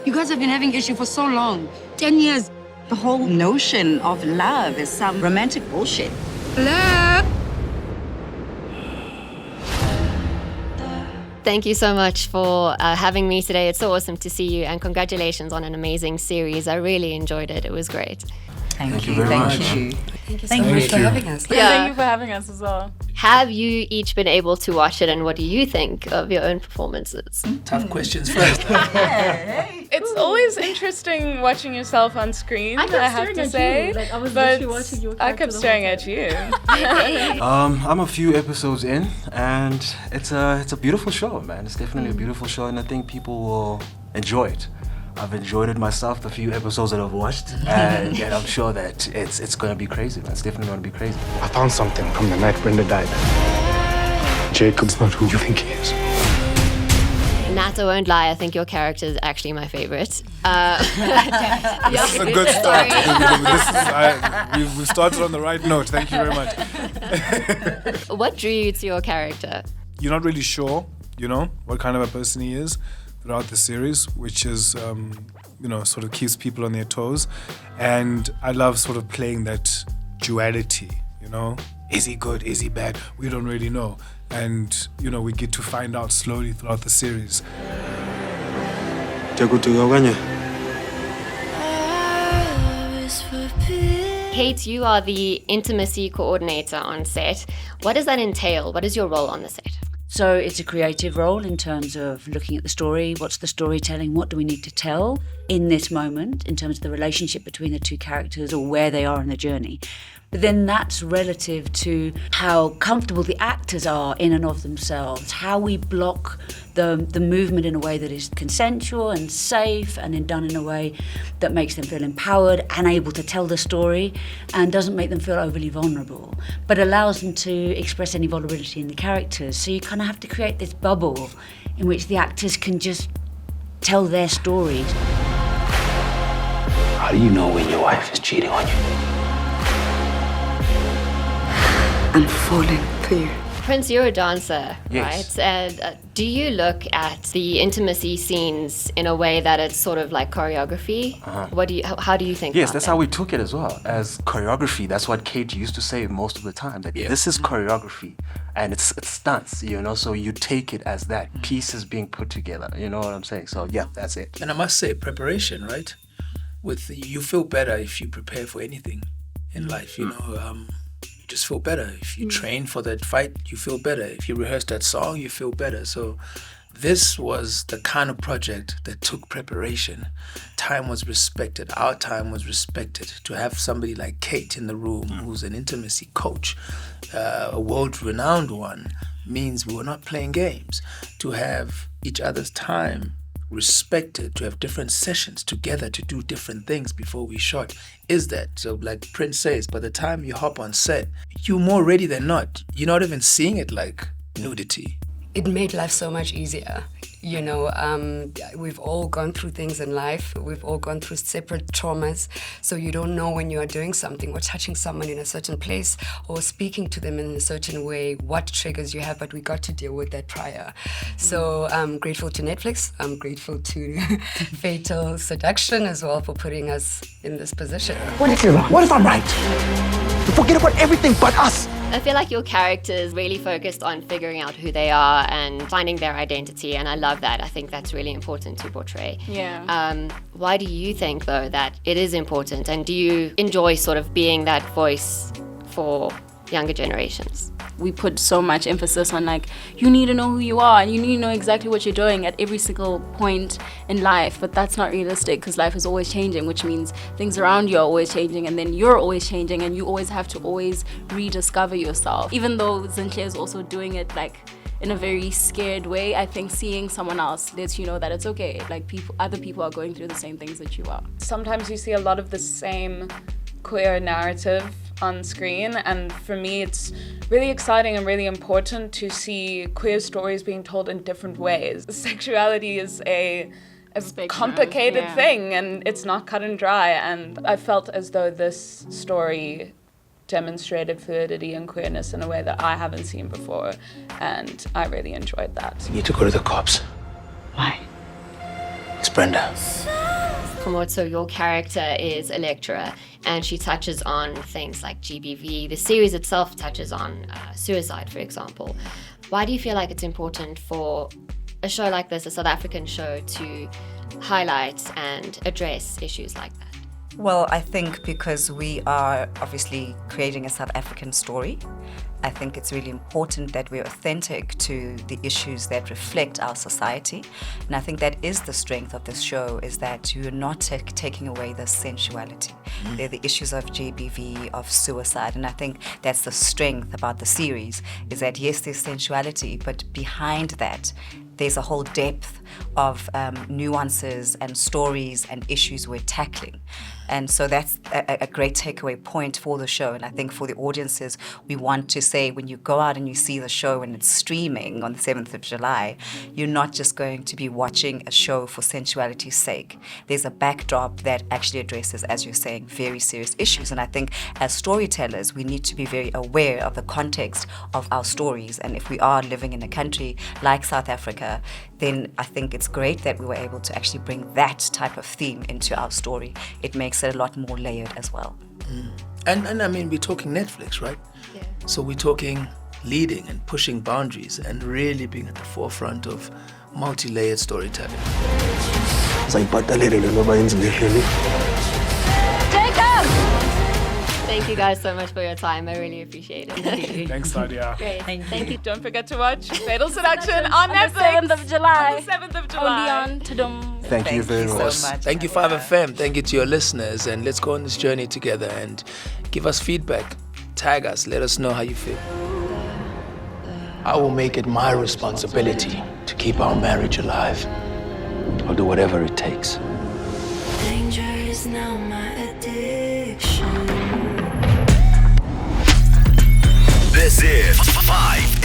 You guys have been having issue for so long. 10 years. The whole notion of love is some romantic bullshit. Love. Thank you so much for having me today. It's so awesome to see you, and congratulations on an amazing series. I really enjoyed it. It was great. Thank you very much. Thank you so much for having us. Yeah. Thank you for having us as well. Have you each been able to watch it, and what do you think of your own performances? Tough questions first. It's always interesting watching yourself on screen, I have to say. Like, I was but literally watching your I kept staring at you. I'm a few episodes in, and it's a beautiful show, man. It's definitely a beautiful show, and I think people will enjoy it. I've enjoyed it myself, the few episodes that I've watched, and I'm sure that it's going to be crazy, man. It's definitely going to be crazy. I found something from the night Brenda died. Jacob's not who you think he is. Nat, I won't lie, I think your character is actually my favorite. This is a good start. We've started on the right note. Thank you very much. What drew you to your character? You're not really sure, what kind of a person he is throughout the series, which is, sort of keeps people on their toes. And I love sort of playing that duality, Is he good? Is he bad? We don't really know. And, we get to find out slowly throughout the series. Kate, you are the intimacy coordinator on set. What does that entail? What is your role on the set? So it's a creative role in terms of looking at the story, what's the storytelling, what do we need to tell in this moment in terms of the relationship between the two characters or where they are in the journey. But then that's relative to how comfortable the actors are in and of themselves, how we block the movement in a way that is consensual and safe and then done in a way that makes them feel empowered and able to tell the story and doesn't make them feel overly vulnerable, but allows them to express any vulnerability in the characters. So you kind of have to create this bubble in which the actors can just tell their stories. How do you know when your wife is cheating on you? I'm falling for you. Prince, you're a dancer, Yes. right? And do you look at the intimacy scenes in a way that it's sort of like choreography? How do you think Yes, about that's that? how we took it as well, as choreography. That's what Kate used to say most of the time, that this is choreography, and it's stunts, so you take it as that, pieces being put together, you know what I'm saying? So yeah, that's it. And I must say, preparation, right? You feel better if you prepare for anything in life, you just feel better. If you train for that fight, you feel better. If you rehearse that song, you feel better. So this was the kind of project that took preparation. Time was respected. Our time was respected. To have somebody like Kate in the room, who's an intimacy coach, a world-renowned one, means we were not playing games. To have each other's time respected, to have different sessions together to do different things before we shot, is that. So like Prince says, by the time you hop on set, you're more ready than not. You're not even seeing it like nudity. It made life so much easier. We've all gone through things in life. We've all gone through separate traumas. So you don't know when you are doing something or touching someone in a certain place or speaking to them in a certain way, what triggers you have, but we got to deal with that prior. So I'm grateful to Netflix. I'm grateful to Fatal Seduction as well for putting us in this position. What if you're wrong? What if I'm right? You forget about everything but us. I feel like your characters really focused on figuring out who they are and finding their identity, and I love that. I think that's really important to portray. Yeah. Why do you think, though, that it is important, and do you enjoy sort of being that voice for younger generations? We put so much emphasis on you need to know who you are and you need to know exactly what you're doing at every single point in life, but that's not realistic because life is always changing, which means things around you are always changing and then you're always changing and you always have to always rediscover yourself. Even though Zinhle is also doing it in a very scared way, I think seeing someone else lets you know that it's okay. Other people are going through the same things that you are. Sometimes you see a lot of the same queer narrative on screen, and for me it's really exciting and really important to see queer stories being told in different ways. Sexuality is a complicated thing and it's not cut and dry, and I felt as though this story demonstrated fluidity and queerness in a way that I haven't seen before, and I really enjoyed that. You need to go to the cops. Why? It's Brenda. Kgomotso, your character is a lecturer, and she touches on things like GBV. The series itself touches on suicide, for example. Why do you feel like it's important for a show like this, a South African show, to highlight and address issues like that? Well, I think because we are obviously creating a South African story, I think it's really important that we're authentic to the issues that reflect our society. And I think that is the strength of this show, is that you're not taking away the sensuality. They're the issues of GBV, of suicide. And I think that's the strength about the series, is that yes, there's sensuality, but behind that, there's a whole depth of nuances and stories and issues we're tackling. And so that's a great takeaway point for the show. And I think for the audiences, we want to say, when you go out and you see the show and it's streaming on the 7th of July, you're not just going to be watching a show for sensuality's sake. There's a backdrop that actually addresses, as you're saying, very serious issues. And I think as storytellers, we need to be very aware of the context of our stories. And if we are living in a country like South Africa, then I think it's great that we were able to actually bring that type of theme into our story. It makes it a lot more layered as well. And I mean, we're talking Netflix, right? Yeah. So we're talking leading and pushing boundaries and really being at the forefront of multi-layered storytelling. Thank you guys so much for your time. I really appreciate it. Thank Nadia. Great. Thank you. Don't forget to watch Fatal Seduction on The Netflix 7th of July. on the 7th of July. Only on Tudum. Thank you very so much. much. Thank you, 5FM. Thank you to your listeners. And let's go on this journey together and give us feedback. Tag us. Let us know how you feel. I will make it my responsibility to keep our marriage alive. I'll do whatever it takes. Danger is now my addiction. This is 5